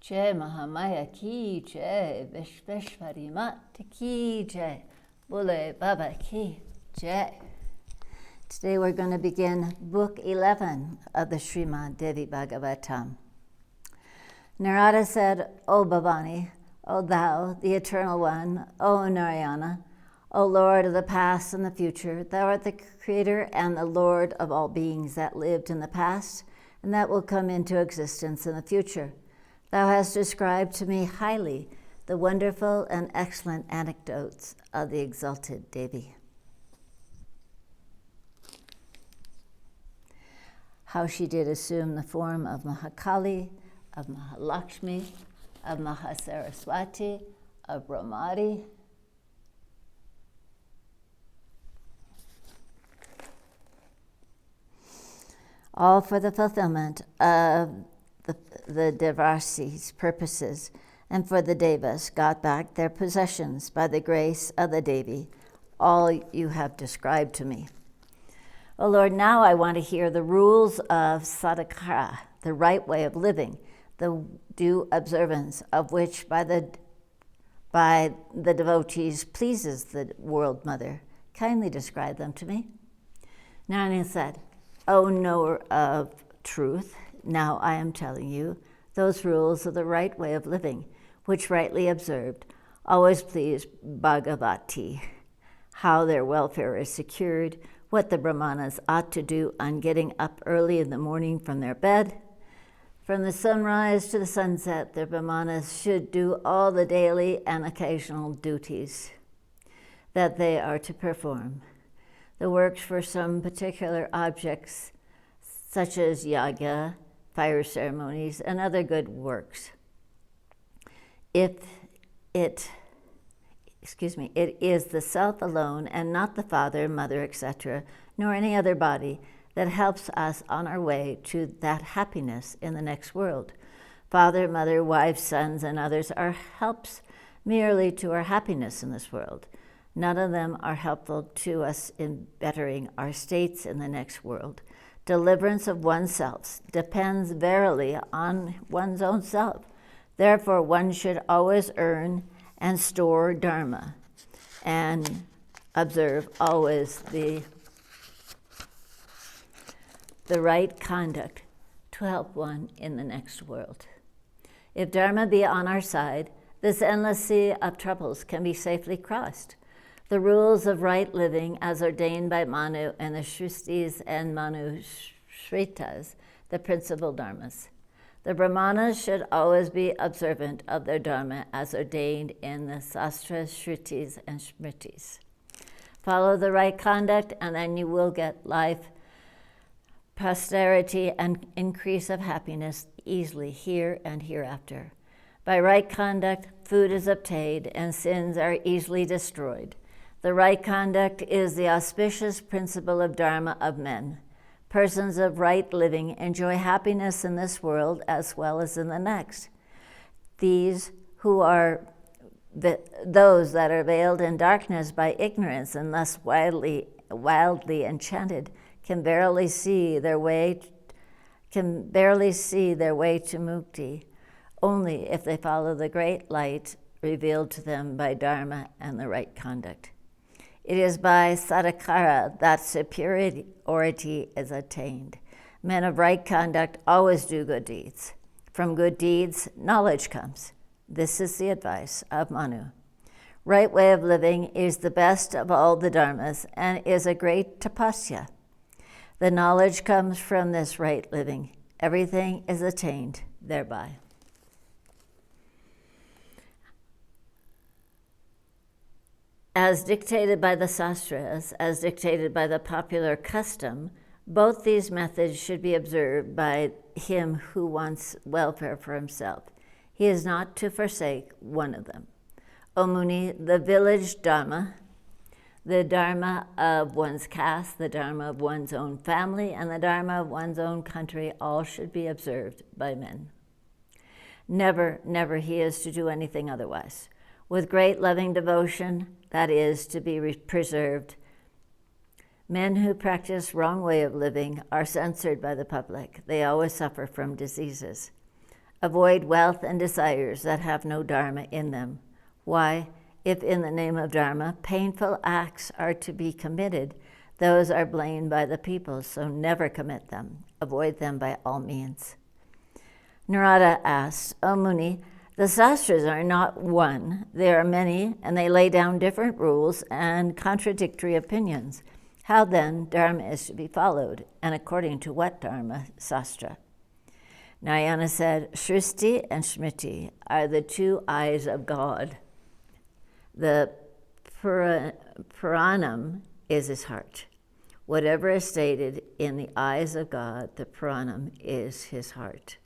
Jai Mahamaya ki jai, Vishveshwari Mata ki jai, Bole Baba ki jai. Today we're going to begin Book 11 of the Srimad Devi Bhagavatam. Narada said, O Bhavani, O thou, the Eternal One, O Narayana, O Lord of the past and the future, thou art the Creator and the Lord of all beings that lived in the past and that will come into existence in the future. Thou hast described to me highly the wonderful and excellent anecdotes of the exalted Devi. How she did assume the form of Mahakali, of Mahalakshmi, of Mahasaraswati, of Brahmari, all for the fulfillment of the Devasi's purposes, and for the Devas got back their possessions by the grace of the Devi, all you have described to me. O Lord, now I want to hear the rules of sadhakara, the right way of living, the due observance of which by the devotees pleases the world mother. Kindly describe them to me. Narayana said, O knower of truth, now I am telling you those rules of the right way of living, which rightly observed always please Bhagavati, how their welfare is secured, what the Brahmanas ought to do on getting up early in the morning from their bed. From the sunrise to the sunset, the Brahmanas should do all the daily and occasional duties that they are to perform. The works for some particular objects, such as yaga, fire ceremonies, and other good works. It is the self alone and not the father, mother, etc., nor any other body that helps us on our way to that happiness in the next world. Father, mother, wife, sons, and others are helps merely to our happiness in this world. None of them are helpful to us in bettering our states in the next world. Deliverance of oneself depends verily on one's own self. Therefore, one should always earn and store dharma and observe always the right conduct to help one in the next world. If dharma be on our side, this endless sea of troubles can be safely crossed. The rules of right living as ordained by Manu and the Shrutis and Manu Shritas, the principal dharmas. The Brahmanas should always be observant of their dharma as ordained in the Sastras, Shrutis, and Smritis. Follow the right conduct and then you will get life, posterity, and increase of happiness easily here and hereafter. By right conduct, food is obtained and sins are easily destroyed. The right conduct is the auspicious principle of dharma of men. Persons of right living enjoy happiness in this world as well as in the next. These who are those that are veiled in darkness by ignorance and thus wildly enchanted can barely see their way to mukti, only if they follow the great light revealed to them by dharma and the right conduct. It is by sadhakara that superiority is attained. Men of right conduct always do good deeds. From good deeds, knowledge comes. This is the advice of Manu. Right way of living is the best of all the dharmas and is a great tapasya. The knowledge comes from this right living. Everything is attained thereby. As dictated by the sastras, as dictated by the popular custom, both these methods should be observed by him who wants welfare for himself. He is not to forsake one of them. O Muni, the village dharma, the dharma of one's caste, the dharma of one's own family, and the dharma of one's own country, all should be observed by men. Never, never he is to do anything otherwise. With great loving devotion, that is, to be preserved. Men who practice wrong way of living are censored by the public. They always suffer from diseases. Avoid wealth and desires that have no dharma in them. Why? If in the name of dharma, painful acts are to be committed, those are blamed by the people, so never commit them. Avoid them by all means. Narada asked, O Muni, the sastras are not one. There are many, and they lay down different rules and contradictory opinions. How then dharma is to be followed, and according to what dharma sastra? Narayana said, Shruti and Smriti are the two eyes of God. The Puranam is his heart. Whatever is stated in the eyes of God, the Puranam is his heart.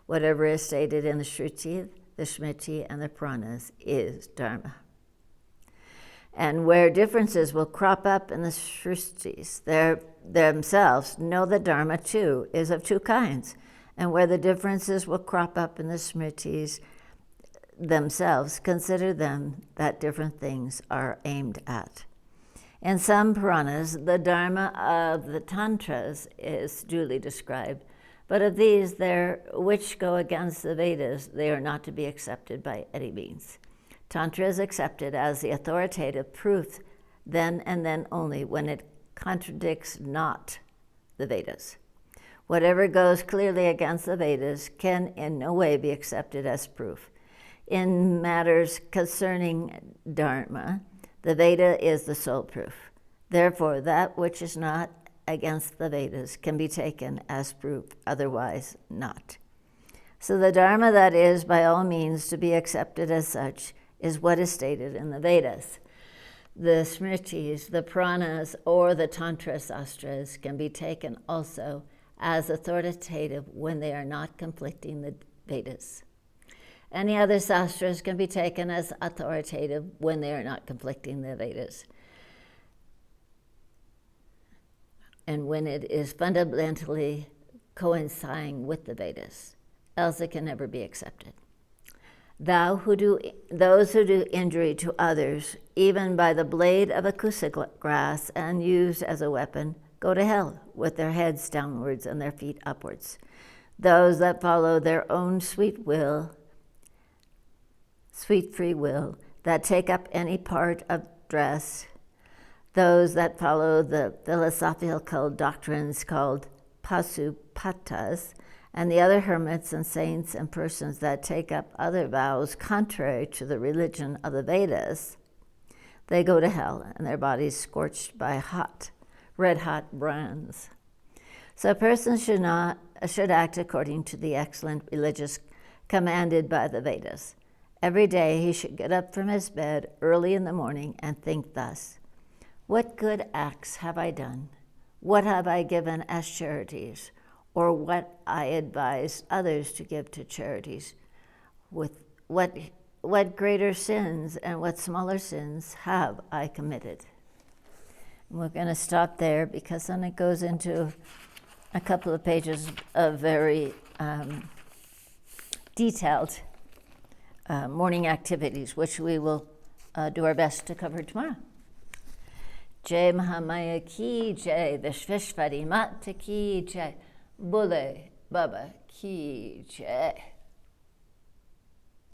Whatever is stated in the Shruti, the Smriti, and the Puranas is Dharma. And where differences will crop up in the Shrutis themselves, know that Dharma too is of two kinds. And where the differences will crop up in the Smritis themselves, consider them that different things are aimed at. In some Puranas, the Dharma of the Tantras is duly described, but of these, which go against the Vedas, they are not to be accepted by any means. Tantra is accepted as the authoritative proof then and then only when it contradicts not the Vedas. Whatever goes clearly against the Vedas can in no way be accepted as proof. In matters concerning Dharma, the Veda is the sole proof. Therefore, that which is not against the Vedas can be taken as proof, otherwise not. So the Dharma that is by all means to be accepted as such is what is stated in the Vedas. The Smritis, the Puranas, or the Tantra Sastras can be taken also as authoritative when they are not conflicting the Vedas. Any other sastras can be taken as authoritative when they are not conflicting the Vedas, and when it is fundamentally coinciding with the Vedas, else it can never be accepted. Those who do injury to others, even by the blade of a kusa grass and used as a weapon, go to hell with their heads downwards and their feet upwards. Those that follow their own sweet free will, that take up any part of dress, those that follow the philosophical doctrines called Pasupatas, and the other hermits and saints and persons that take up other vows contrary to the religion of the Vedas, they go to hell and their bodies scorched by red-hot brands. So a person should act according to the excellent religious commanded by the Vedas. Every day he should get up from his bed early in the morning and think thus: what good acts have I done? What have I given as charities? Or what I advise others to give to charities? With what greater sins and what smaller sins have I committed? And we're going to stop there because then it goes into a couple of pages of very detailed morning activities, which we will do our best to cover tomorrow. Jai Mahamaya ki jai, Vishveshwari Mata ki jai, Bole Baba ki jai.